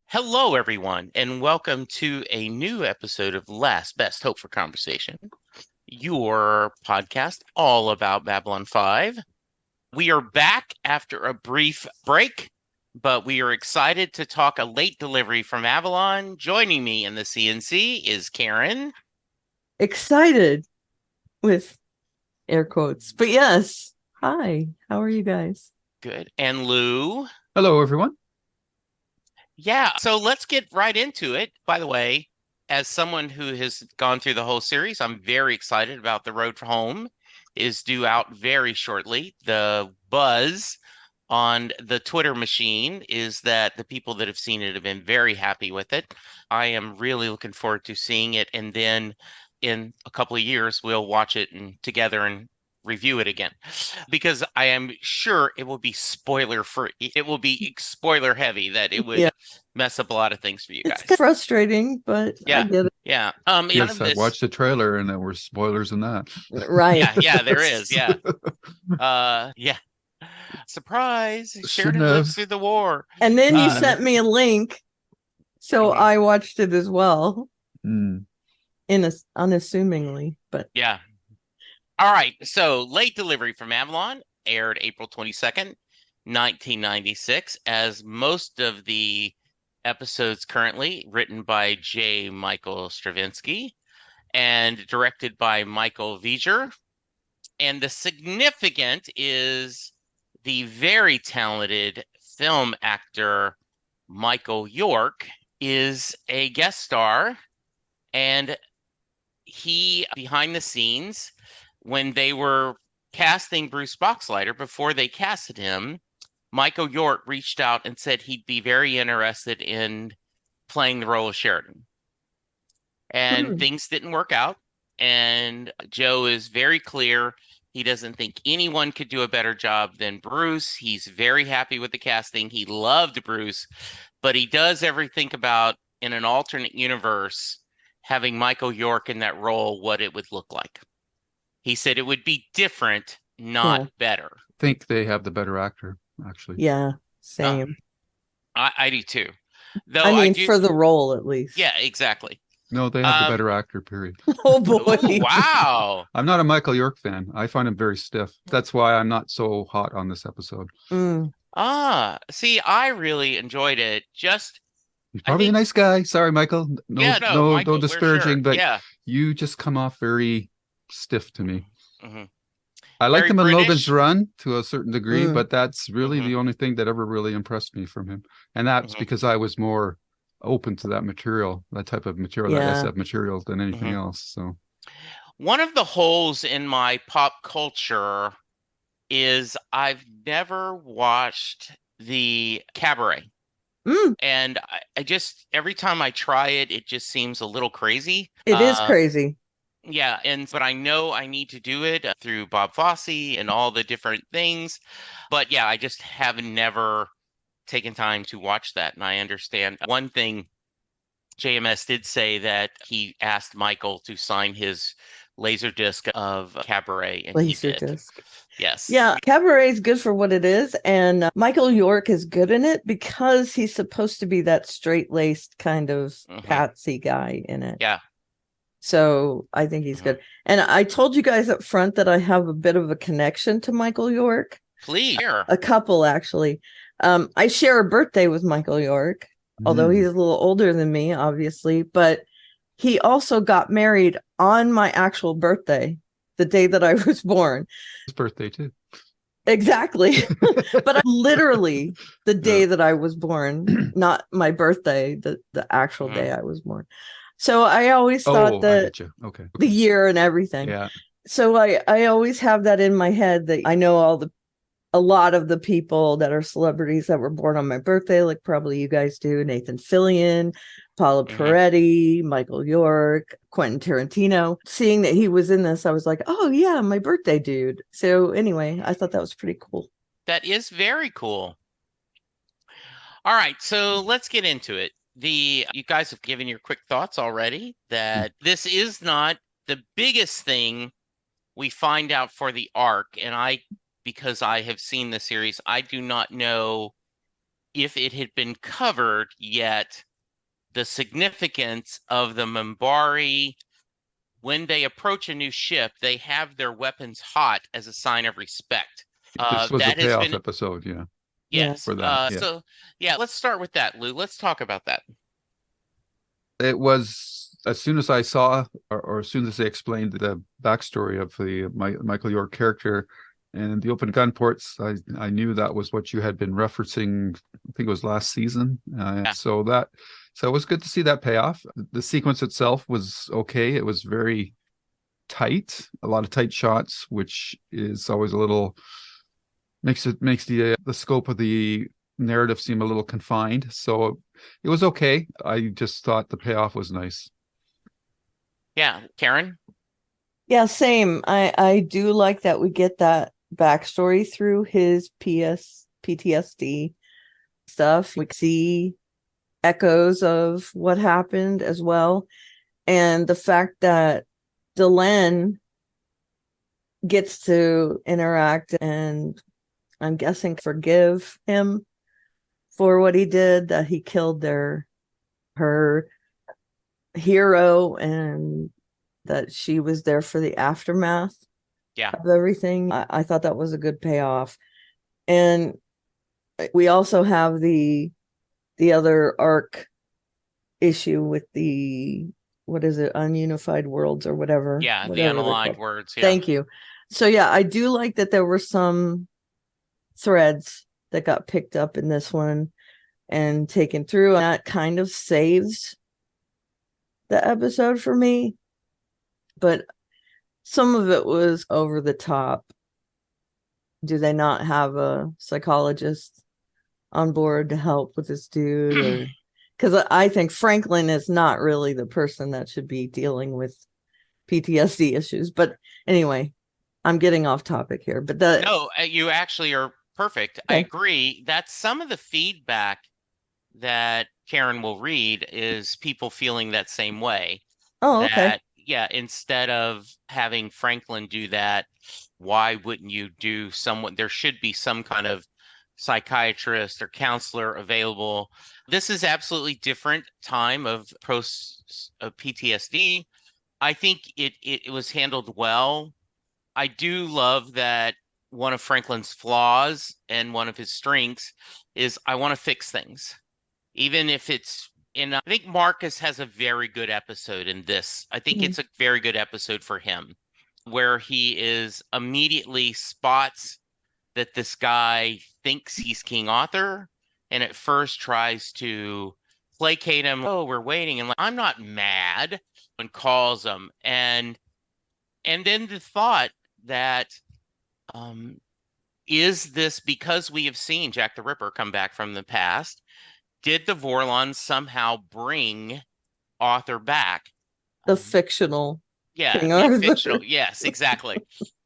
Hello, everyone, and welcome to a new episode of Last Best Hope for Conversation, your podcast all about Babylon 5. We are back after a brief break, but we are excited to talk a late delivery from Avalon. Joining me in the CNC is Karen. Excited with air quotes, but yes. Hi, how are you guys? Good. And Lou. Hello, everyone. Yeah, so let's get right into it. By the way, as someone who has gone through the whole series, I'm very excited about The Road Home. It is due out very shortly. The buzz on the Twitter machine is that the people that have seen it have been very happy with it. I am really looking forward to seeing it, and then in a couple of years, we'll watch it together and review it again, because I am sure it will be spoiler free. It will be spoiler heavy, that it would mess up a lot of things for you guys. It's frustrating, but I get it. Yeah. Yes, I watched the trailer and there were spoilers in that. Right. Yeah, there is. Yeah. Yeah. Surprise. Sheridan lives through the war. And then you sent me a link, so I watched it as well. Unassumingly, but yeah. All right, so Late Delivery from Avalon aired April 22nd, 1996, as most of the episodes currently written by J. Michael Straczynski and directed by Michael Veijer. And the significant is the very talented film actor Michael York is a guest star, and he, behind the scenes, when they were casting Bruce Boxleiter, before they casted him, Michael York reached out and said he'd be very interested in playing the role of Sheridan. And things didn't work out. And Joe is very clear. He doesn't think anyone could do a better job than Bruce. He's very happy with the casting. He loved Bruce, but he does ever think about, in an alternate universe, having Michael York in that role, what it would look like. He said it would be different, not better. I think they have the better actor, actually. Yeah, same. I do too. Though I mean, for the role, at least. Yeah, exactly. No, they have the better actor, period. Oh, boy. Ooh, wow. I'm not a Michael York fan. I find him very stiff. That's why I'm not so hot on this episode. See, I really enjoyed it. He's probably a nice guy. Sorry, Michael. No disparaging, sure. but you just come off very stiff to me. I Very liked him in British. Logan's Run to a certain degree, but that's really the only thing that ever really impressed me from him. And that's because I was more open to that material, that type of material, that SF material, than anything else. So one of the holes in my pop culture is I've never watched the Cabaret. And I just, every time I try it, it just seems a little crazy. It is crazy. Yeah, but I know I need to do it through Bob Fosse and all the different things. But yeah, I just have never taken time to watch that. And I understand one thing, JMS did say that he asked Michael to sign his Laserdisc of Cabaret, and he did. Yes. Yeah, Cabaret is good for what it is, and Michael York is good in it because he's supposed to be that straight-laced kind of patsy guy in it. Yeah. So I think he's good. And I told you guys up front that I have a bit of a connection to Michael York. Please. A couple, actually. I share a birthday with Michael York, although he's a little older than me, obviously. But he also got married on my actual birthday, the day that I was born. His birthday, too. Exactly. But literally the day that I was born, not my birthday, the actual day I was born. So I always thought that the year and everything. Yeah. So I always have that in my head that I know a lot of the people that are celebrities that were born on my birthday, like probably you guys do. Nathan Fillion, Paula Peretti, Michael York, Quentin Tarantino. Seeing that he was in this, I was like, oh yeah, my birthday dude. So anyway, I thought that was pretty cool. That is very cool. All right, so let's get into it. You guys have given your quick thoughts already that this is not the biggest thing we find out for the arc. And because I have seen the series, I do not know if it had been covered yet, the significance of the Minbari. When they approach a new ship, they have their weapons hot as a sign of respect. This was that a has payoff been episode, yeah. yes. For that. So yeah, let's start with that, Lou. Let's talk about that. It was as soon as I saw, or as soon as they explained the backstory of the Michael York character and the open gun ports, I knew that was what you had been referencing. I think it was last season. So it was good to see that payoff. The sequence itself was okay. It was very tight, a lot of tight shots, which is always a little makes the scope of the narrative seem a little confined. So it was okay. I just thought the payoff was nice. Yeah, Karen? Yeah, same. I do like that we get that backstory through his PTSD stuff. We see echoes of what happened as well. And the fact that Delenn gets to interact and I'm guessing forgive him for what he did, that he killed her hero and that she was there for the aftermath of everything. I thought that was a good payoff. And we also have the other arc issue with the, what is it, ununified worlds or whatever. Yeah, the whatever unaligned words. Yeah. Thank you. So yeah, I do like that there were some threads that got picked up in this one and taken through, and that kind of saves the episode for me. But some of it was over the top. Do they not have a psychologist on board to help with this dude? Because I think Franklin is not really the person that should be dealing with PTSD issues. But anyway, I'm getting off topic here. But no, you actually are perfect. Okay. I agree. That's some of the feedback that Karen will read is people feeling that same way. Oh, okay. Yeah, instead of having Franklin do that, why wouldn't you do there should be some kind of psychiatrist or counselor available. This is absolutely different time of PTSD. I think it was handled well. I do love that one of Franklin's flaws and one of his strengths is I want to fix things. Even if it's I think Marcus has a very good episode in this. I think it's a very good episode for him, where he is immediately spots that this guy thinks he's King Arthur, and at first tries to placate him. Oh, we're waiting, and I'm not mad, and calls him, and then the thought that is this because we have seen Jack the Ripper come back from the past? Did the Vorlons somehow bring Arthur back? The fictional. Yeah, fictional. Yes, exactly.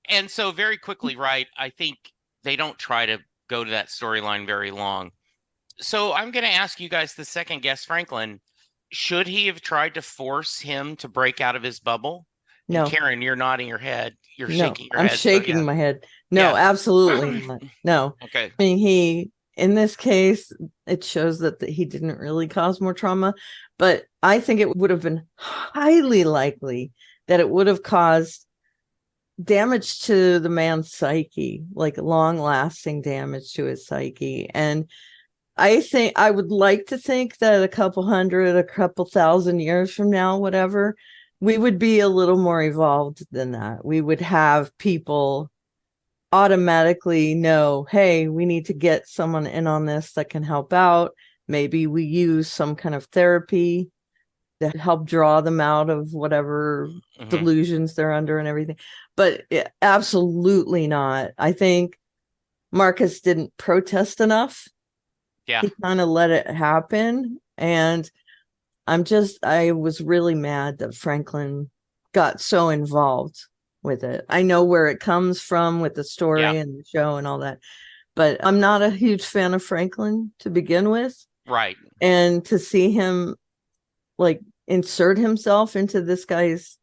And so very quickly, right, I think they don't try to go to that storyline very long. So I'm going to ask you guys to second guess Franklin. Should he have tried to force him to break out of his bubble? No. And Karen, you're nodding your head. You're shaking your head. I'm shaking my head. No, absolutely not. No. Okay. I mean, in this case, it shows that he didn't really cause more trauma, but I think it would have been highly likely that it would have caused damage to the man's psyche, like long-lasting damage to his psyche. And I think I would like to think that a couple thousand years from now, whatever, we would be a little more evolved than that. We would have people automatically know, hey, we need to get someone in on this that can help out. Maybe we use some kind of therapy to help draw them out of whatever delusions they're under and everything. But absolutely not. I think Marcus didn't protest enough. Yeah. He kind of let it happen. And I was really mad that Franklin got so involved with it. I know where it comes from with the story and the show and all that, but I'm not a huge fan of Franklin to begin with. Right. And to see him like insert himself into this guy's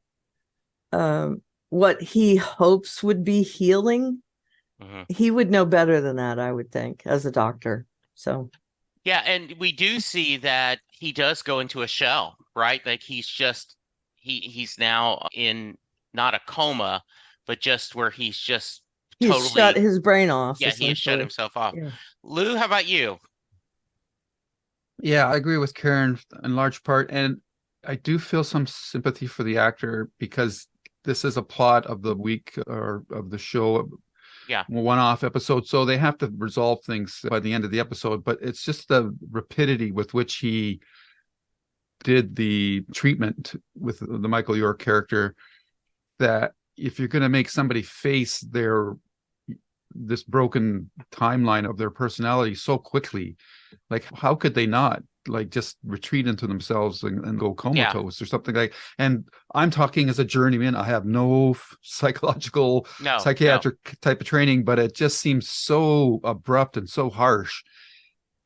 what he hopes would be healing, he would know better than that, I would think, as a doctor. So Yeah, and we do see that he does go into a shell, right? Like he's now in not a coma, but just where he's just he's shut totally, his brain off, yeah, he has shut essentially. himself off. Yeah. Lou, how about you? Yeah, I agree with Karen in large part. And I do feel some sympathy for the actor because this is a plot of the week or of the show, Yeah. one-off episode. So they have to resolve things by the end of the episode. But it's just the rapidity with which he did the treatment with the Michael York character, that if you're going to make somebody face this broken timeline of their personality so quickly, like how could they not like just retreat into themselves and go comatose or something like. And I'm talking as a journeyman. I have no psychological psychiatric type of training, but it just seems so abrupt and so harsh.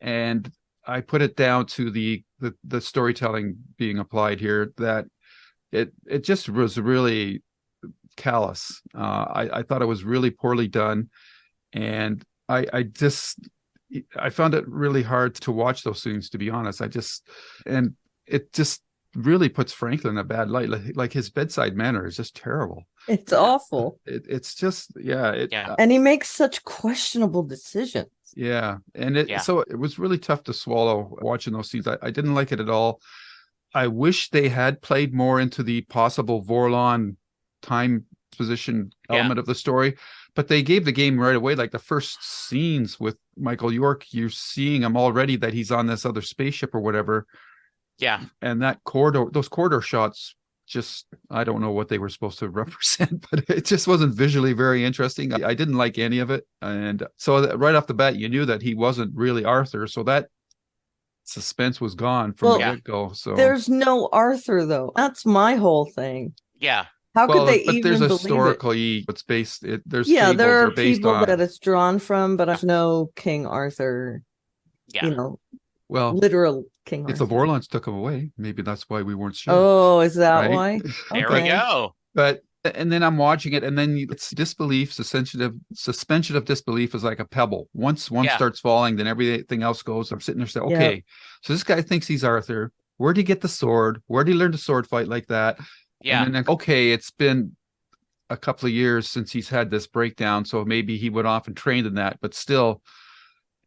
And I put it down to the storytelling being applied here, that it just was really callous. I thought it was really poorly done, and I found it really hard to watch those scenes, to be honest. And it just really puts Franklin in a bad light. Like his bedside manner is just terrible. It's awful. It's just, yeah. And he makes such questionable decisions. Yeah. And so it was really tough to swallow watching those scenes. I didn't like it at all. I wish they had played more into the possible Vorlon time position element of the story, but they gave the game right away. Like the first scenes with Michael York, you're seeing him already that he's on this other spaceship or whatever. Yeah. And those corridor shots, just, I don't know what they were supposed to represent, but it just wasn't visually very interesting. I didn't like any of it. And so right off the bat, you knew that he wasn't really Arthur. So that suspense was gone from the get-go. So there's no Arthur, though. That's my whole thing. Yeah. How could they even there's believe historically it's based there's there are based people on that it's drawn from, but there's no King Arthur, literal King Arthur. If the Vorlons took him away, maybe that's why we weren't sure. Oh, is that why? There we go. But and then I'm watching it, and then it's disbelief, suspension of disbelief is like a pebble. Once one starts falling, then everything else goes. I'm sitting there saying, okay, so this guy thinks he's Arthur. Where'd he get the sword? Where'd he learn to sword fight like that? Yeah. And then, okay, it's been a couple of years since he's had this breakdown, so maybe he went off and trained in that. But still,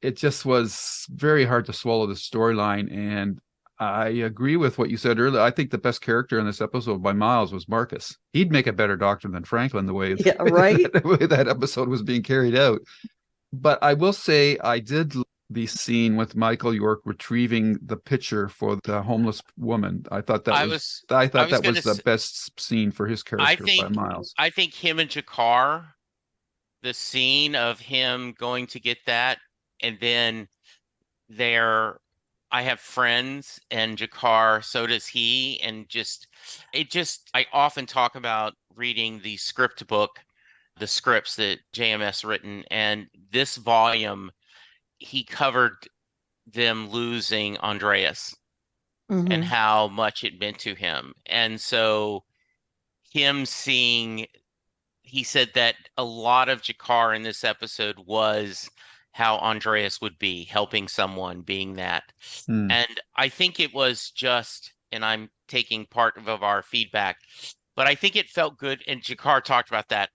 it just was very hard to swallow the storyline. And I agree with what you said earlier. I think the best character in this episode by miles was Marcus. He'd make a better doctor than Franklin the way the way that episode was being carried out. But I will say I did the scene with Michael York retrieving the pitcher for the homeless woman. I thought that was the best scene for his character by miles. I think him and Jakar, the scene of him going to get that, and then I have friends, and Jakar, so does he, and I often talk about reading the script book, the scripts that JMS written, and this volume he covered them losing Andreas and how much it meant to him. And so him seeing, he said that a lot of Jakar in this episode was how Andreas would be, helping someone, being that. And I think it was just, and I'm taking part of our feedback, but I think it felt good. And Jakar talked about that.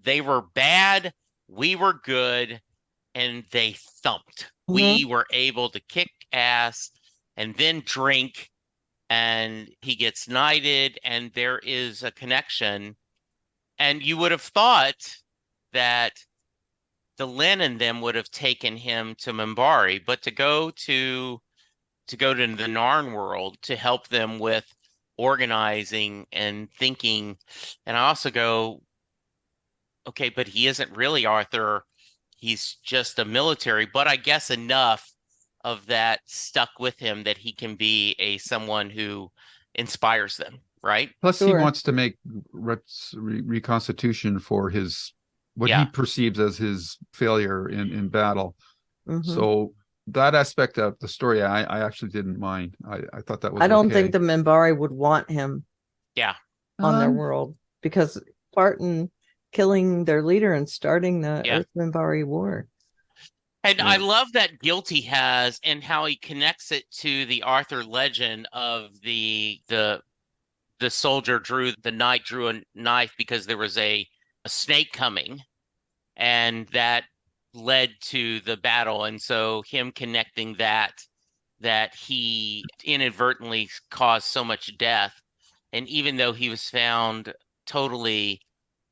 They were bad, we were good, and they thumped. We were able to kick ass and then drink, and he gets knighted, and there is a connection. And you would have thought that Delenn and them would have taken him to Minbari, but to go to the Narn world to help them with organizing and thinking. And I also go, okay, but he isn't really Arthur. He's just a military, but I guess enough of that stuck with him that he can be someone who inspires them, right? Plus, he wants to make reconstitution for what he perceives as his failure in battle. So that aspect of the story, I actually didn't mind. I thought that was I don't okay. think the Minbari would want him Yeah. on their world, because part in killing their leader and starting the Yeah. Earth Minbari War. And Yeah. I love that guilt he has and how he connects it to the Arthur legend of the the knight drew a knife because there was a snake coming, and that led to the battle. And so him connecting that he inadvertently caused so much death. And even though he was found totally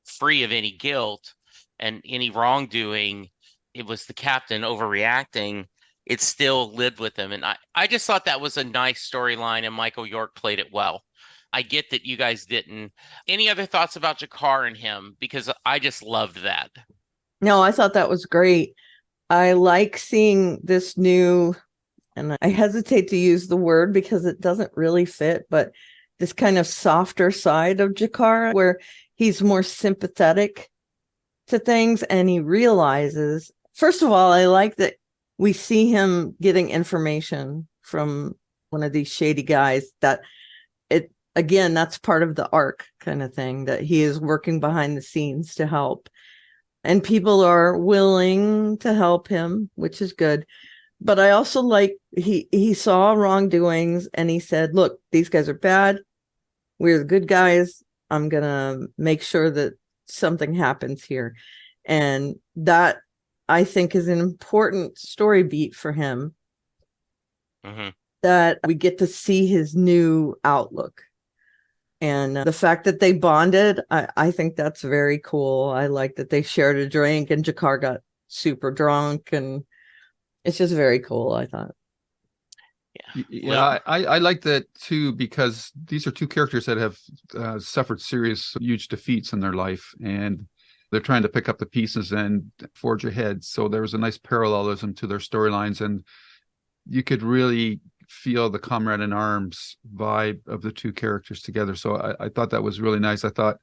free of any guilt and any wrongdoing, it was the captain overreacting. It still lived with him. And I just thought that was a nice storyline, and Michael York played it well. I get that you guys didn't. Any other thoughts about Jakar and him? Because I just loved that. No, I thought that was great. I like seeing this new, and I hesitate to use the word because it doesn't really fit, but this kind of softer side of Jakar, where he's more sympathetic to things, and he realizes, first of all, I like that we see him getting information from one of these shady guys, that it, again, that's part of the arc kind of thing, that he is working behind the scenes to help. And people are willing to help him, which is good. But I also like he saw wrongdoings and he said, look, these guys are bad. We're the good guys. I'm going to make sure that something happens here. And that, I think, is an important story beat for him. Mm-hmm. That we get to see his new outlook. And the fact that they bonded, I think that's very cool. I like that they shared a drink and Jakar got super drunk, and it's just very cool, I thought. Yeah, I like that too, because these are two characters that have suffered serious, huge defeats in their life, and they're trying to pick up the pieces and forge ahead. So there was a nice parallelism to their storylines, and you could really feel the comrade in arms vibe of the two characters together. So I thought that was really nice. I thought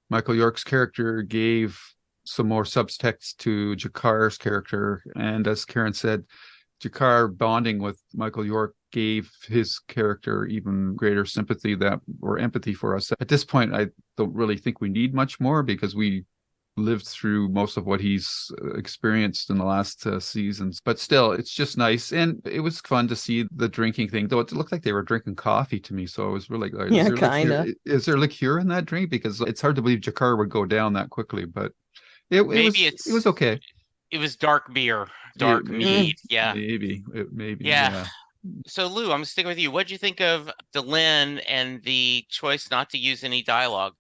Michael York's character gave some more subtext to Jakar's character, and as Karen said, Jakar bonding with Michael York gave his character even greater sympathy or empathy for us. At this point, I don't really think we need much more, because we lived through most of what he's experienced in the last seasons. But still, it's just nice. And it was fun to see the drinking thing, though it looked like they were drinking coffee to me. So I was really like, yeah, kind of. Is there liqueur in that drink? Because it's hard to believe Jakar would go down that quickly. But it was okay. It was dark beer, dark mead. Yeah. Maybe. Yeah. So Lou, I'm sticking with you. What'd you think of Delenn and the choice not to use any dialogue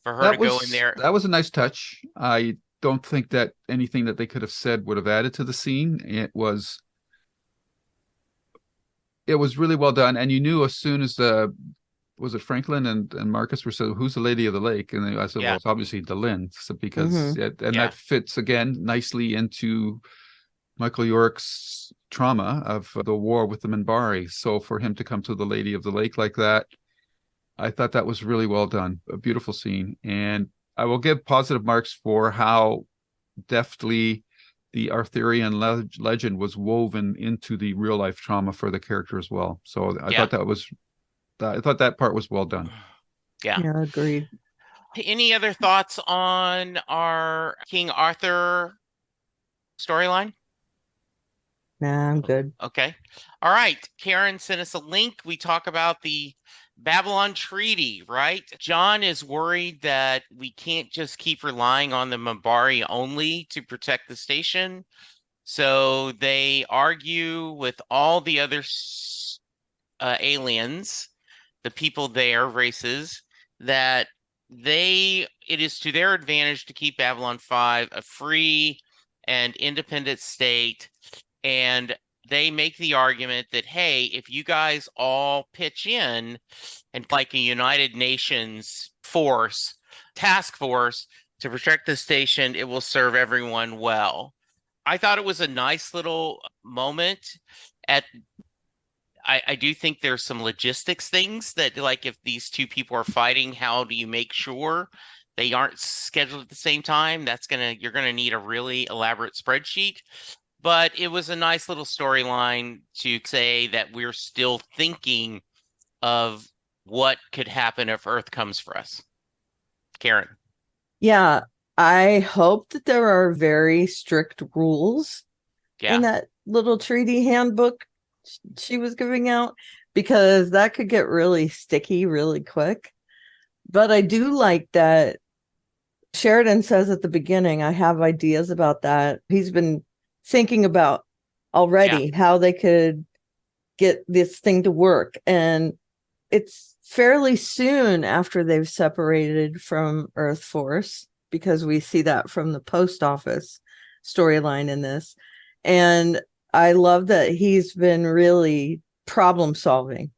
for her to go in there? That was a nice touch. I don't think that anything that they could have said would have added to the scene. It was really well done. And you knew as soon as was it Franklin and Marcus were said, who's the Lady of the Lake? And I said, well, it's obviously Delenn, because that fits again nicely into Michael York's trauma of the war with the Minbari. So for him to come to the Lady of the Lake like that, I thought that was really well done. A beautiful scene. And I will give positive marks for how deftly the Arthurian legend was woven into the real life trauma for the character as well. So I thought that part was well done. Yeah, agreed. Any other thoughts on our King Arthur storyline? Nah, I'm good. Okay. All right. Karen sent us a link. We talk about the Babylon Treaty, right? John is worried that we can't just keep relying on the Minbari only to protect the station. So they argue with all the other aliens, the people there, races, that it is to their advantage to keep Avalon 5 a free and independent state. And they make the argument that, hey, if you guys all pitch in and like a United Nations task force to protect the station, it will serve everyone well. I thought it was a nice little moment. I do think there's some logistics things that, like, if these two people are fighting, how do you make sure they aren't scheduled at the same time? You're gonna need a really elaborate spreadsheet. but it was a nice little storyline to say that we're still thinking of what could happen if Earth comes for us. Karen. Yeah, I hope that there are very strict rules in that little treaty handbook she was giving out, because that could get really sticky really quick. But I do like that Sheridan says at the beginning, I have ideas about that. He's been thinking about already how they could get this thing to work. And it's fairly soon after they've separated from Earth Force, because we see that from the post office storyline in this. And I love that he's been really problem solving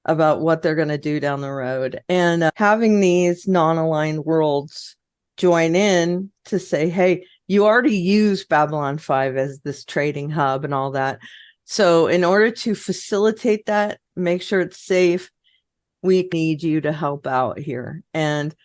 about what they're going to do down the road, and having these non-aligned worlds join in to say, hey, you already use Babylon 5 as this trading hub and all that. So in order to facilitate that, make sure it's safe, we need you to help out here. And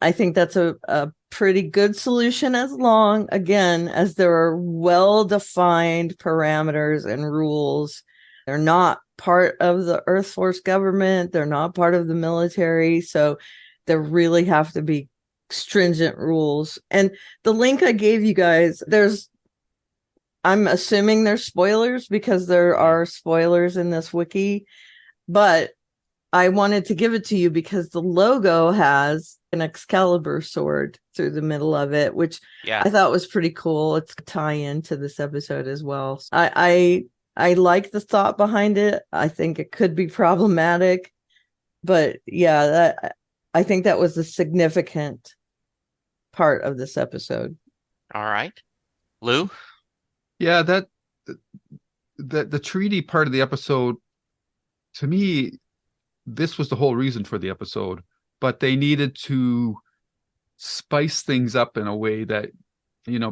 I think that's a pretty good solution, as long, again, as there are well-defined parameters and rules. They're not part of the Earth Force government. They're not part of the military. So there really have to be stringent rules. And the link I gave you guys, I'm assuming there's spoilers, because there are spoilers in this wiki, but I wanted to give it to you because the logo has an Excalibur sword through the middle of it, which I thought was pretty cool. It's a tie-in to this episode as well. I like the thought behind it. I think it could be problematic, but I think that was a significant part of this episode. All right. Lou? Yeah, that the treaty part of the episode, to me, this was the whole reason for the episode, but they needed to spice things up in a way that,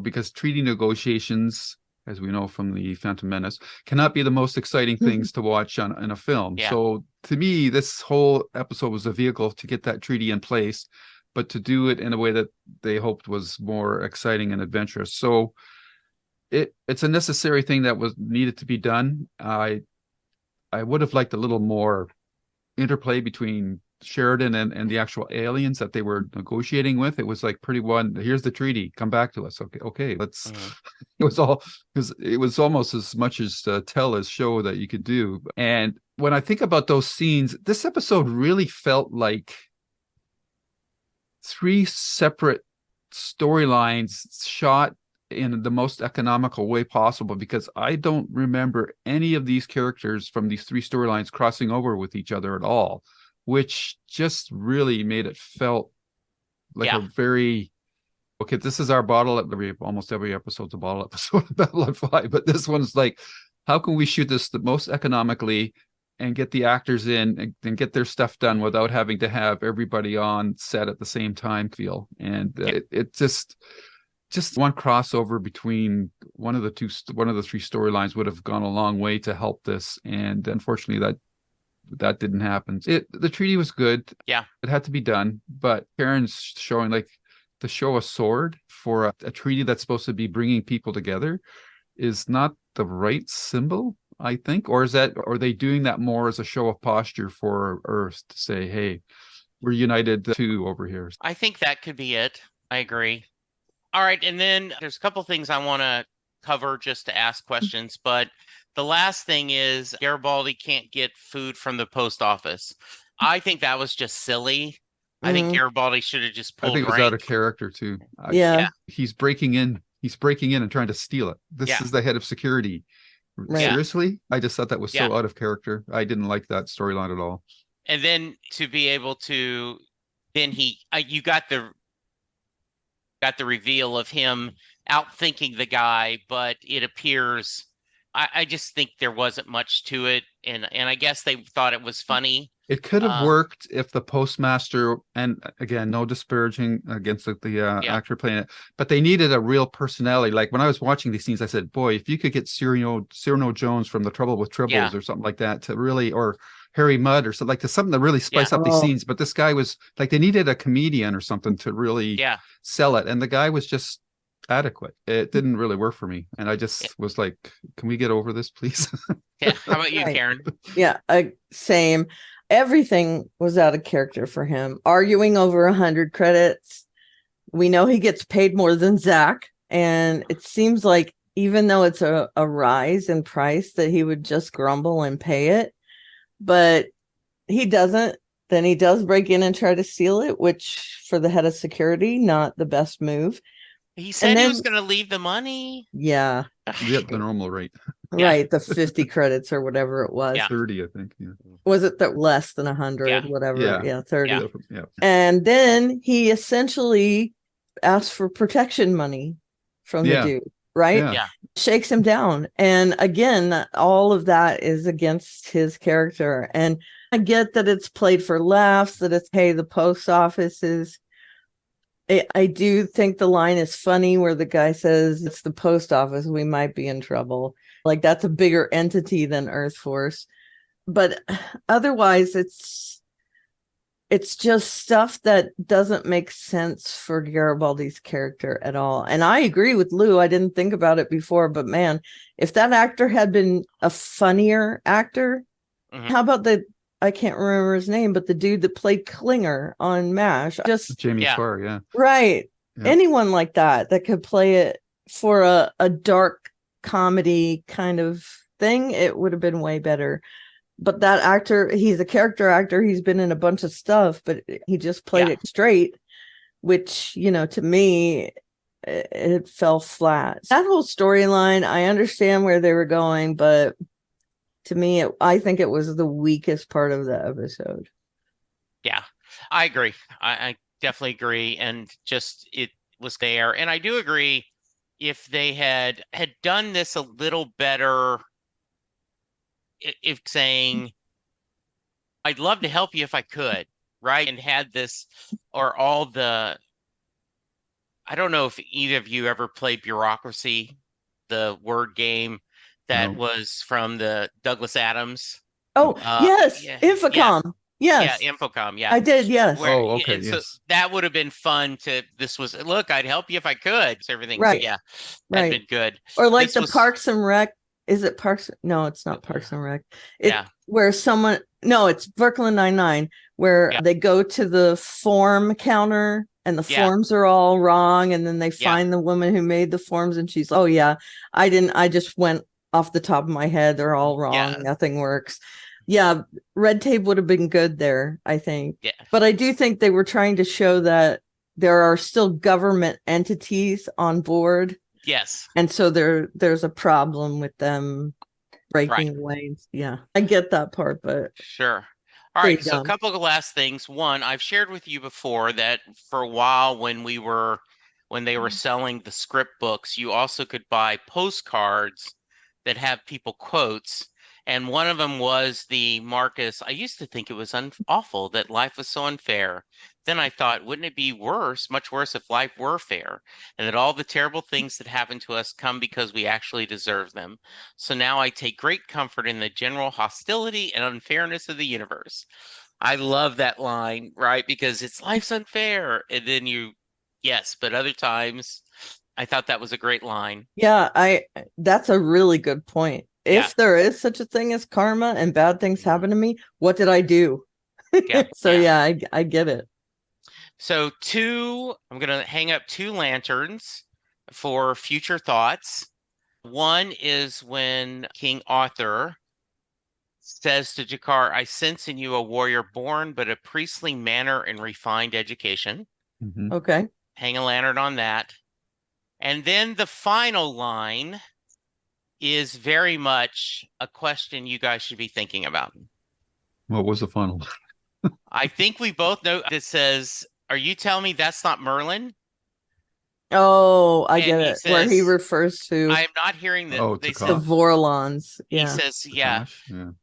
because treaty negotiations, as we know from the Phantom Menace, cannot be the most exciting things to watch in a film. Yeah. So to me, this whole episode was a vehicle to get that treaty in place, but to do it in a way that they hoped was more exciting and adventurous. So it's a necessary thing that was needed to be done. I would have liked a little more interplay between Sheridan and the actual aliens that they were negotiating with. It was like pretty one, here's the treaty, come back to us. Okay, let's it was almost as much as tell as show that you could do. And when I think about those scenes, this episode really felt like 3 separate storylines shot in the most economical way possible, because I don't remember any of these characters from these 3 storylines crossing over with each other at all, which just really made it felt like a very, okay, this is our almost every episode's a bottle episode of Babylon 5, but this one's like, how can we shoot this the most economically and get the actors in and get their stuff done without having to have everybody on set at the same time feel. And it just one crossover between one of the 3 storylines would have gone a long way to help this. And unfortunately that didn't happen. The treaty was good. Yeah. It had to be done, but Karen's showing, like, to show a sword for a treaty that's supposed to be bringing people together is not the right symbol, I think. Or are they doing that more as a show of posture for Earth to say, hey, we're united too over here? I think that could be it. I agree. All right. And then there's a couple things I want to cover just to ask questions, but the last thing is Garibaldi can't get food from the post office. I think that was just silly. I think Garibaldi should have just pulled rank. I think it was out of character too. He's breaking in and trying to steal it. This is the head of security. Right. Seriously? I just thought that was so out of character. I didn't like that storyline at all. And then to be able to, then you got the reveal of him outthinking the guy, but it appears, I just think there wasn't much to it, and I guess they thought it was funny. It could have worked if the postmaster, and again, no disparaging against the actor playing it, but they needed a real personality. Like when I was watching these scenes, I said, boy, if you could get Cyrano Jones from The Trouble with Tribbles or something like that to really, or Harry Mudd or something, like something to really spice up these scenes. But this guy was like, they needed a comedian or something to really sell it. And the guy was just adequate. It didn't really work for me. And I just was like, can we get over this, please? Yeah. How about you, Right. Karen? Yeah, same. Everything was out of character for him. Arguing over 100 credits. We know he gets paid more than Zach. And it seems like even though it's a rise in price, that he would just grumble and pay it. But he doesn't. Then he does break in and try to steal it, which for the head of security, not the best move. He said he was going to leave the money. Yeah. Yeah, the normal rate. Right. The 50 credits or whatever it was. Yeah. 30, I think. Yeah. Was it that less than 100, Yeah. whatever? Yeah, 30. Yeah. Yeah. And then he essentially asked for protection money from the dude, right? Yeah. Yeah. Shakes him down. And again, all of that is against his character. And I get that it's played for laughs, that it's, hey, the post office is. I do think the line is funny where the guy says, it's the post office, we might be in trouble. Like, that's a bigger entity than Earth Force. But otherwise, it's just stuff that doesn't make sense for Garibaldi's character at all. And I agree with Lou. I didn't think about it before, but man, if that actor had been a funnier actor, how about I can't remember his name, but the dude that played Klinger on MASH, just Jamie Farr, yeah. Right. Yeah. Anyone like that could play it for a dark comedy kind of thing, it would have been way better. But that actor, he's a character actor. He's been in a bunch of stuff, but he just played it straight, which, to me, it fell flat. That whole storyline, I understand where they were going, but to me, I think it was the weakest part of the episode. Yeah, I agree. I definitely agree. And just it was there. And I do agree, if they had done this a little better, if saying, I'd love to help you if I could, right? And had this, or all the, I don't know if either of you ever played Bureaucracy, the word game that was from the Douglas Adams. Oh, yes. Infocom. Yes. Yeah, Infocom. Yeah. I did. Yes. Okay. And yes. so that would have been fun look, I'd help you if I could. So everything. Right. Yeah. That'd been good. Or like Parks and Rec. Is it Parks? No, it's not Parks and Rec. Where it's Brooklyn Nine-Nine, where they go to the form counter and the forms are all wrong. And then they find the woman who made the forms and she's, oh yeah, I just went off the top of my head. They're all wrong. Yeah. Nothing works. Yeah. Red tape would have been good there, I think. Yeah. But I do think they were trying to show that there are still government entities on board. Yes. And so there's a problem with them breaking away. Yeah. I get that part, but sure. All right. So a couple of last things. One, I've shared with you before that for a while when they were selling the script books, you also could buy postcards that have people quotes. And one of them was the Marcus. I used to think it was awful that life was so unfair. Then I thought, wouldn't it be much worse if life were fair, and that all the terrible things that happen to us come because we actually deserve them. So now I take great comfort in the general hostility and unfairness of the universe. I love that line, right? Because it's life's unfair. And then but other times I thought that was a great line. Yeah, that's a really good point. If there is such a thing as karma and bad things happen to me, what did I do? I get it. So I'm going to hang up 2 lanterns for future thoughts. One is when King Arthur says to Jakar, I sense in you a warrior born, but a priestly manner and refined education. Mm-hmm. Okay. Hang a lantern on that. And then the final line is very much a question you guys should be thinking about. What was the final? I think we both know it says, are you telling me that's not Merlin? Oh, I get it. Says, where he refers to I am not hearing this. The Vorlons. Yeah. He says, yeah.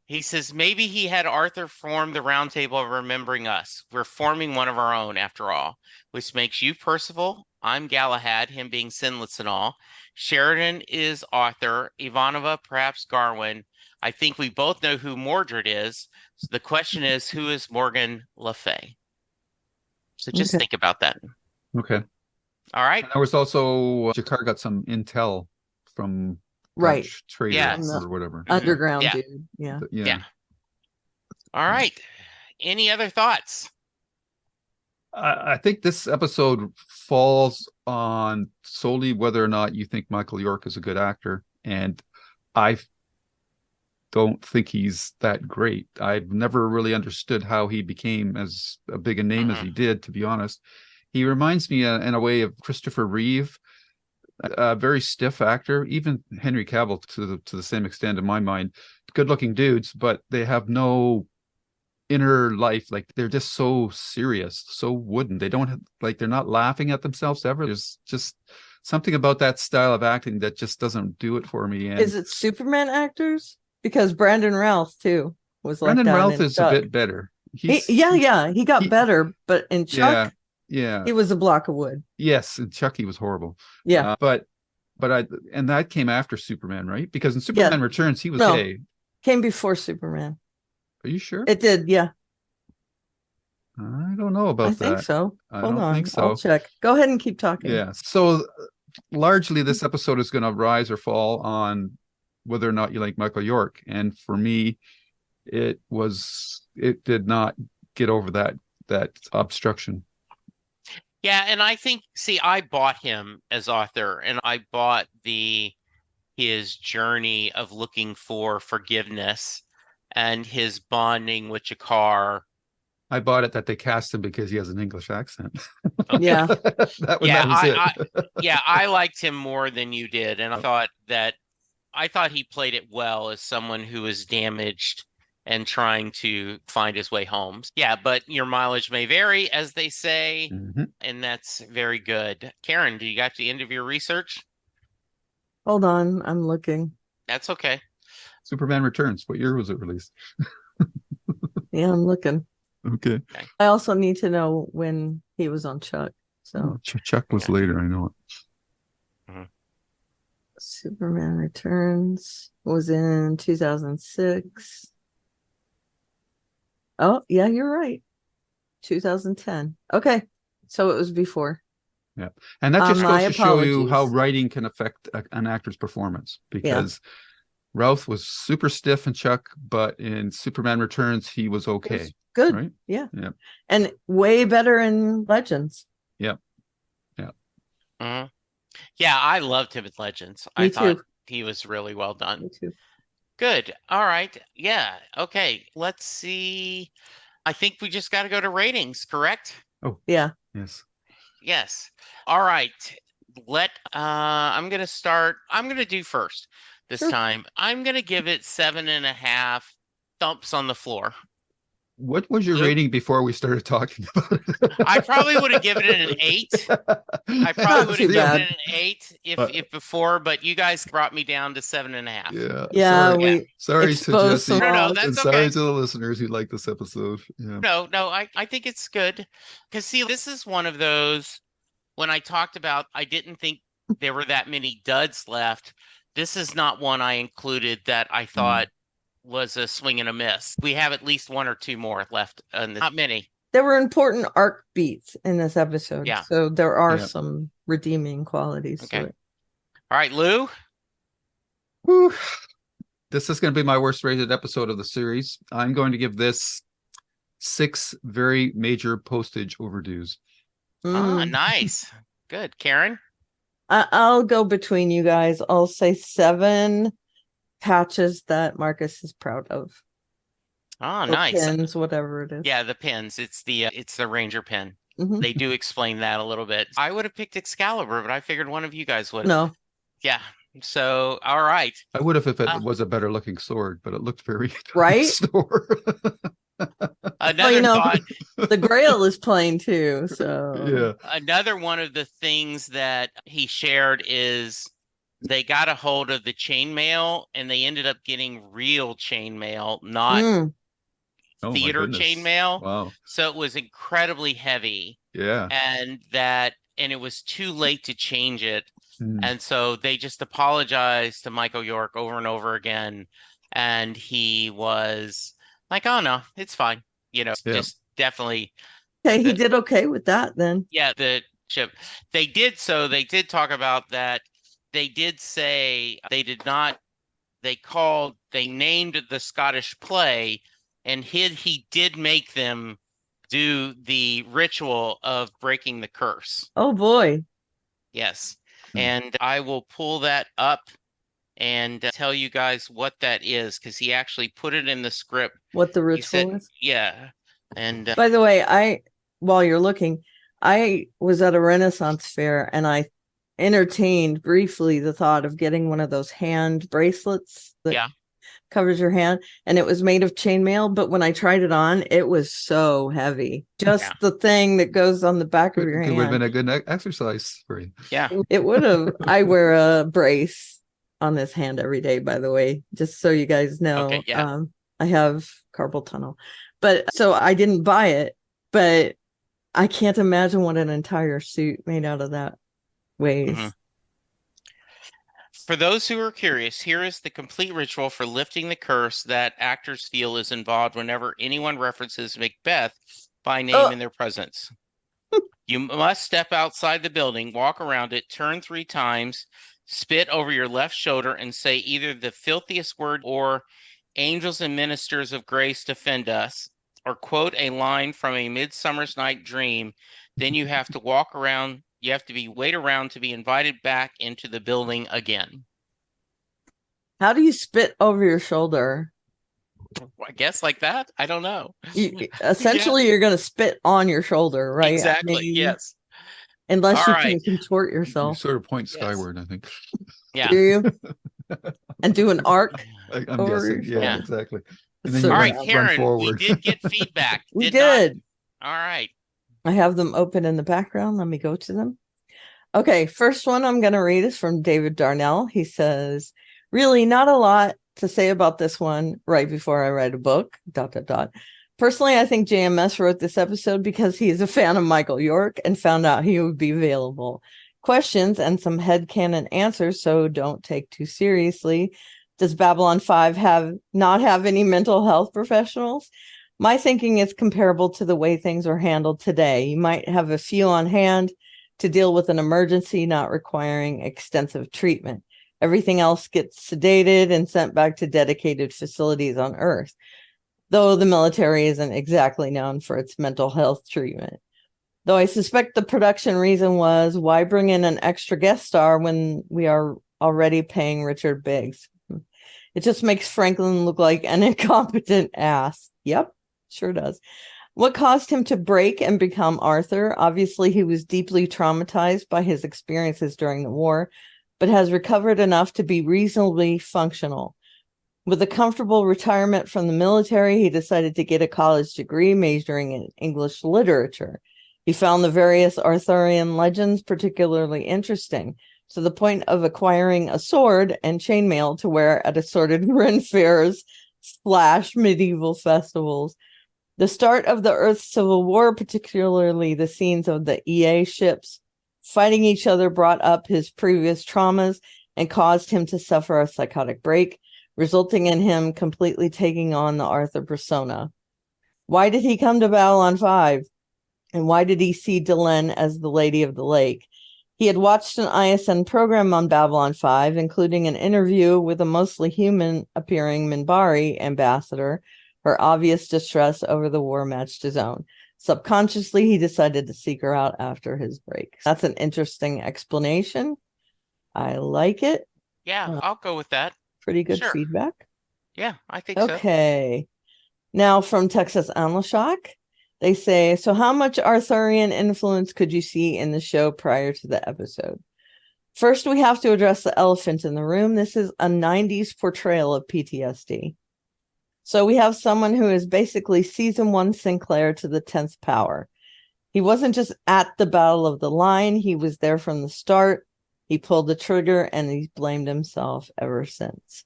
He says, maybe he had Arthur form the round table of remembering us. We're forming one of our own after all, which makes you Percival. I'm Galahad, him being sinless and all. Sheridan is Arthur. Ivanova, perhaps Garwin. I think we both know who Mordred is. So the question is, who is Morgan Le Fay? So just think about that. Okay. All right. And there was also Jakar got some intel from Right. Dutch trader Yes. or whatever. Underground Yeah. dude. Yeah. Yeah. All right. Any other thoughts? I think this episode falls on solely whether or not you think Michael York is a good actor, and I don't think he's that great. I've never really understood how he became as a big a name as he did, to be honest. He reminds me in a way of Christopher Reeve, a very stiff actor. Even Henry Cavill, to the same extent in my mind, good-looking dudes, but they have no inner life. Like, they're just so serious, so wooden. They don't have, like, they're not laughing at themselves ever. There's just something about that style of acting that just doesn't do it for me. And Is it Superman actors? Because Brandon Routh too was like Brandon that Routh in is Chuck. a bit better. He got better, but in Chuck, Yeah. he was a block of wood. Yes, and Chucky was horrible. Yeah. But and that came after Superman, right? Because in Superman Returns, he was gay. Came before Superman. Are you sure? It did, yeah. I don't know about that. I think so. Hold on. Think so. I'll check. Go ahead and keep talking. Yeah. So largely this episode is going to rise or fall on whether or not you like Michael York. And for me, it did not get over that obstruction. Yeah, and I think, I bought him as Arthur, and I bought his journey of looking for forgiveness and his bonding with Jakar. I bought it that they cast him because he has an English accent. Okay. Yeah. that was it. I liked him more than you did, and I thought he played it well as someone who was damaged and trying to find his way home. Yeah, but your mileage may vary, as they say, and that's very good. Karen, do you got the end of your research? Hold on, I'm looking. That's okay. Superman Returns. What year was it released? Yeah, I'm looking. Okay. I also need to know when he was on Chuck. So Chuck was later, I know it. Superman Returns was in 2006. Oh, yeah, you're right. 2010. Okay. So it was before. Yeah. And that just goes to show you how apologies. writing can affect an actor's performance, because Routh was super stiff in Chuck, but in Superman Returns, he was okay. was good. Right? Yeah. Yeah. And way better in Legends. Yeah. Yeah, I loved him in Legends. Me I thought too. he was really well done. Me too. Good. All right. Yeah. Okay. Let's see. I think we just got to go to ratings, correct? Oh, Yeah. yes. Yes. All right. I'm going to start. I'm going to do first this Sure. time. I'm going to give it 7.5 thumps on the floor. What was your Luke? rating before we started talking about it? I probably would have given it an 8. I probably would have too given bad. it an 8 if before, but you guys brought me down to 7.5. Yeah. Yeah, Sorry, we sorry to exposed Jesse. some No, laws. that's and sorry okay. to the listeners who like this episode. Yeah. No, I think it's good. Because, this is one of those, when I talked about, I didn't think there were that many duds left. This is not one I included that I thought was a swing and a miss. We have at least one or two more left, and not many. There were important arc beats in this episode. Yeah. So there are Yeah. some redeeming qualities Okay. to it. All right, Lou. Whew. This is going to be my worst rated episode of the series. I'm going to give this 6 very major postage overdues. Mm. Nice. Good. Karen? I'll go between you guys. I'll say 7 patches that Marcus is proud of. Oh, Or nice. pins, whatever it is. Yeah, the pins. It's the Ranger pin. Mhm. They do explain that a little bit. I would have picked Excalibur, but I figured one of you guys would. No. Yeah. So, all right. I would have if it was a better looking sword, but it looked very Right? store. Another thought. The Grail is plain too. So Yeah. Another one of the things that he shared is they got a hold of the chainmail and they ended up getting real chainmail, not Mm. Oh, my theater goodness. chainmail. Wow. So it was incredibly heavy, Yeah. and it was too late to change it. Mm. And so they just apologized to Michael York over and over again. And he was like, oh no, it's fine. Yeah. Just definitely. Okay, he did okay with that then. Yeah, the ship. They did talk about that. They did say they did not, they named the Scottish play, and he did make them do the ritual of breaking the curse. Oh boy. Yes. And I will pull that up and tell you guys what that is, because he actually put it in the script. What the He ritual said, is? yeah. And By the way, while you're looking, I was at a Renaissance fair and I entertained briefly the thought of getting one of those hand bracelets that covers your hand, and it was made of chainmail, but when I tried it on, it was so heavy. Just the thing that goes on the back of your hand. It would have been a good exercise for you. Yeah. It would have. I wear a brace on this hand every day, by the way, just so you guys know. Okay, yeah. I have carpal tunnel. But so I didn't buy it, but I can't imagine what an entire suit made out of that weighs. Mhm. For those who are curious, here is the complete ritual for lifting the curse that actors feel is involved whenever anyone references Macbeth by name in their presence. You must step outside the building, walk around it, turn 3 times, spit over your left shoulder, and say either the filthiest word or "Angels and ministers of grace defend us," or quote a line from A Midsummer's Night Dream. Then you have to walk around. You have to wait around to be invited back into the building again. How do you spit over your shoulder? I guess like that. I don't know. Essentially, you're going to spit on your shoulder, right? Exactly. Yes. Unless you can contort yourself. You sort of point skyward, I think. Yeah. Do you? And do an arc? I'm guessing. Yeah, exactly. And then all right, Karen, we did get feedback. We did. All right. I have them open in the background. Let me go to them. Okay, first one I'm going to read is from David Darnell. He says, really not a lot to say about this one right before I write a book, ... Personally, I think JMS wrote this episode because he is a fan of Michael York and found out he would be available. Questions and some headcanon answers, so don't take too seriously. Does Babylon 5 not have any mental health professionals? My thinking is comparable to the way things are handled today. You might have a few on hand to deal with an emergency not requiring extensive treatment. Everything else gets sedated and sent back to dedicated facilities on Earth, though the military isn't exactly known for its mental health treatment. Though I suspect the production reason was, why bring in an extra guest star when we are already paying Richard Biggs? It just makes Franklin look like an incompetent ass. Yep, sure does. What caused him to break and become Arthur? Obviously, he was deeply traumatized by his experiences during the war, but has recovered enough to be reasonably functional. With a comfortable retirement from the military, he decided to get a college degree majoring in English literature. He found the various Arthurian legends particularly interesting, to the point of acquiring a sword and chainmail to wear at assorted Ren fairs / medieval festivals. The start of the Earth's Civil War, particularly the scenes of the EA ships fighting each other, brought up his previous traumas and caused him to suffer a psychotic break, resulting in him completely taking on the Arthur persona. Why did he come to Avalon 5? And why did he see Delenn as the Lady of the Lake? He had watched an ISN program on Babylon 5, including an interview with a mostly human-appearing Minbari ambassador. Her obvious distress over the war matched his own. Subconsciously, he decided to seek her out after his break. That's an interesting explanation. I like it. Yeah, I'll go with that. Pretty good feedback. Yeah, I think so. Okay. Now from Texas Amlashak, they say, so how much Arthurian influence could you see in the show prior to the episode? First, we have to address the elephant in the room. This is a 90s portrayal of PTSD. So we have someone who is basically season 1 Sinclair to the 10th power. He wasn't just at the Battle of the Line. He was there from the start. He pulled the trigger and he's blamed himself ever since.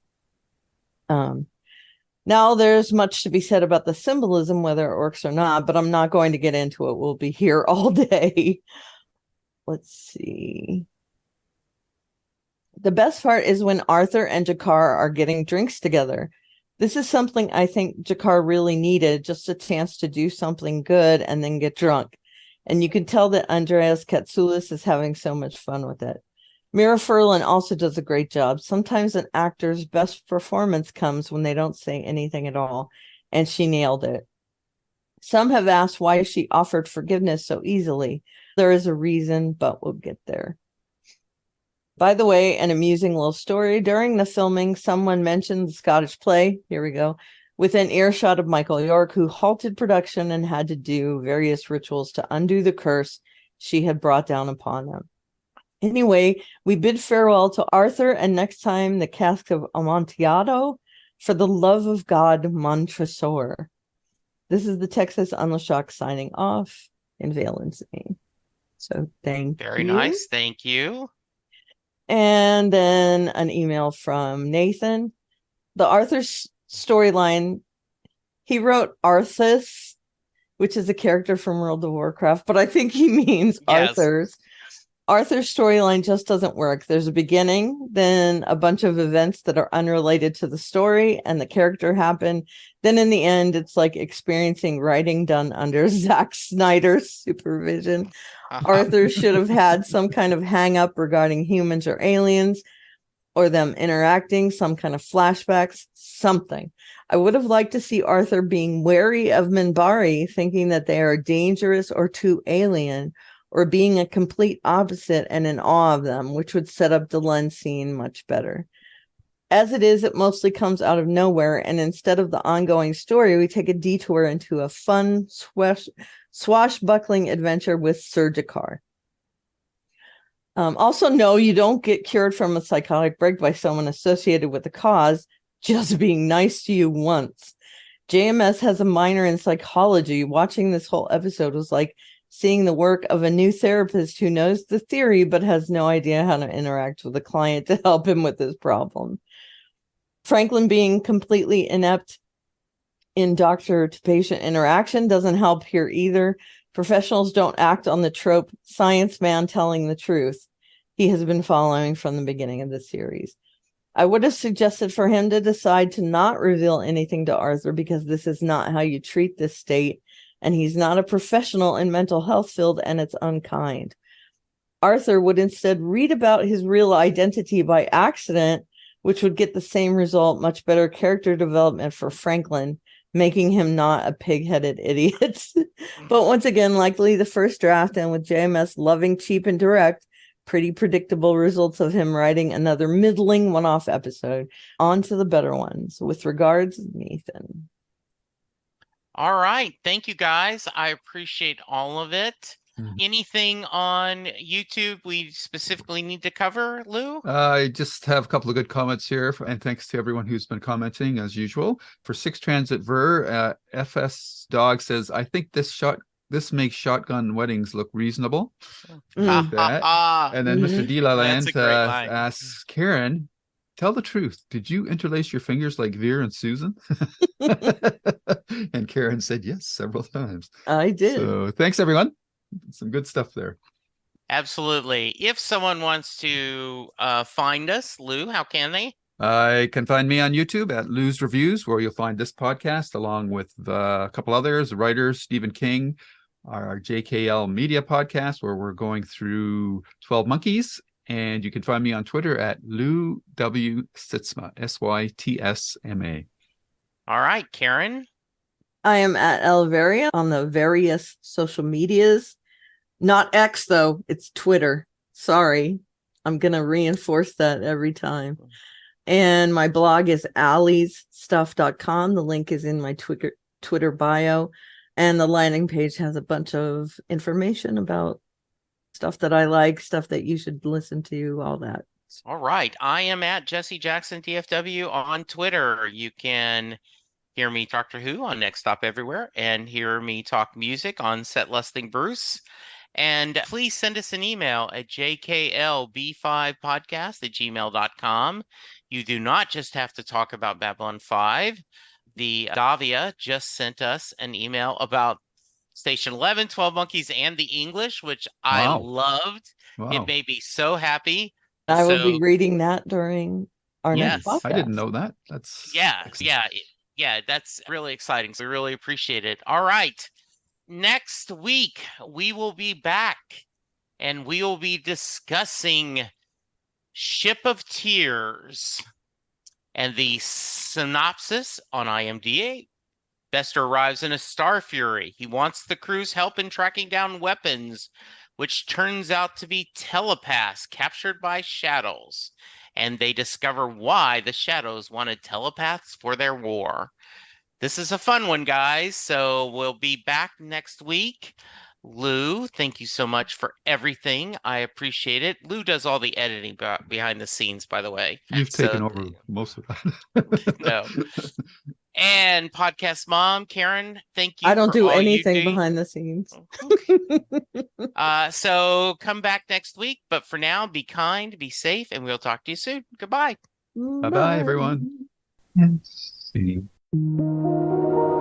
Now there's much to be said about the symbolism, whether it works or not, but I'm not going to get into it. We'll be here all day. Let's see. The best part is when Arthur and Jakar are getting drinks together. This is something I think Jakar really needed, just a chance to do something good and then get drunk. And you can tell that Andreas Katsoulis is having so much fun with it. Mira Furlan also does a great job. Sometimes an actor's best performance comes when they don't say anything at all, and she nailed it. Some have asked why she offered forgiveness so easily. There is a reason, but we'll get there. By the way, an amusing little story. During the filming, someone mentioned the Scottish play. Here we go. Within earshot of Michael York, who halted production and had to do various rituals to undo the curse she had brought down upon them. Anyway, we bid farewell to Arthur, and next time the cask of Amontillado, for the love of God, Montresor. This is the Texas Unleshock signing off in Valen's name. So thank you. Very nice. Thank you. And then an email from Nathan. The Arthur storyline, he wrote Arthas, which is a character from World of Warcraft, but I think he means Arthur's. Arthur's storyline just doesn't work. There's a beginning, then a bunch of events that are unrelated to the story and the character happen. Then in the end, it's like experiencing writing done under Zack Snyder's supervision. Arthur should have had some kind of hang up regarding humans or aliens, or them interacting, some kind of flashbacks, something. I would have liked to see Arthur being wary of Minbari, thinking that they are dangerous or too alien, or being a complete opposite and in awe of them, which would set up the Lens scene much better. As it is, it mostly comes out of nowhere, and instead of the ongoing story, we take a detour into a fun, swashbuckling adventure with Surgicar. Also, no, you don't get cured from a psychotic break by someone associated with the cause just being nice to you once. JMS has a minor in psychology. Watching this whole episode was like seeing the work of a new therapist who knows the theory but has no idea how to interact with a client to help him with his problem. Franklin being completely inept in doctor-to-patient interaction doesn't help here either. Professionals don't act on the trope science man telling the truth he has been following from the beginning of the series. I would have suggested for him to decide to not reveal anything to Arthur, because this is not how you treat this state, and he's not a professional in mental health field, and it's unkind. Arthur would instead read about his real identity by accident, which would get the same result, much better character development for Franklin, making him not a pig-headed idiot. But once again, likely the first draft, and with JMS loving cheap and direct, pretty predictable results of him writing another middling one-off episode. On to the better ones. With regards, Nathan. All right. Thank you, guys. I appreciate all of it. Anything on YouTube we specifically need to cover, Lou? I just have a couple of good comments here, and thanks to everyone who's been commenting as usual. For 6 Transit Ver, FS Dog says, I think this makes shotgun weddings look reasonable. Like that. And then Mr. D. Laland asks Karen, tell the truth. Did you interlace your fingers like Veer and Susan? And Karen said yes, several times. I did. So thanks, everyone. Some good stuff there. Absolutely. If someone wants to find us, Lou, how can they? You can find me on YouTube at Lou's Reviews, where you'll find this podcast along with a couple others, writers, Stephen King, our JKL Media podcast, where we're going through 12 Monkeys. And you can find me on Twitter at Lou W. Sytsma, Sytsma. All right, Karen. I am at Elvaria on the various social medias. Not X, though. It's Twitter. Sorry. I'm going to reinforce that every time. And my blog is alliesstuff.com. The link is in my Twitter bio. And the landing page has a bunch of information about stuff that I like, stuff that you should listen to, all that. All right. I am at Jesse Jackson DFW on Twitter. You can hear me talk Doctor Who on Next Stop Everywhere, and hear me talk music on Set Lusting Bruce. And please send us an email at jklb5podcast@gmail.com. You do not just have to talk about Babylon 5. The Davia just sent us an email about Station 11, 12 Monkeys, and the English, which I loved. Wow. It made me so happy. I will be reading that during our next podcast. I didn't know that. That's yeah, that's really exciting. So we really appreciate it. All right. next week we will be back and we will be discussing Ship of Tears. And the synopsis on IMDb: Bester arrives in a Star Fury. He wants the crew's help in tracking down weapons, which turns out to be telepaths captured by Shadows. And they discover why the Shadows wanted telepaths for their war. This is a fun one, guys. So we'll be back next week. Lou, thank you so much for everything. I appreciate it. Lou does all the editing behind the scenes, by the way. You've taken over most of that. No. And podcast mom, Karen, thank you. I don't for do all anything you do. behind the scenes. So come back next week. But for now, be kind, be safe, and we'll talk to you soon. Goodbye. Bye-bye, everyone. See you.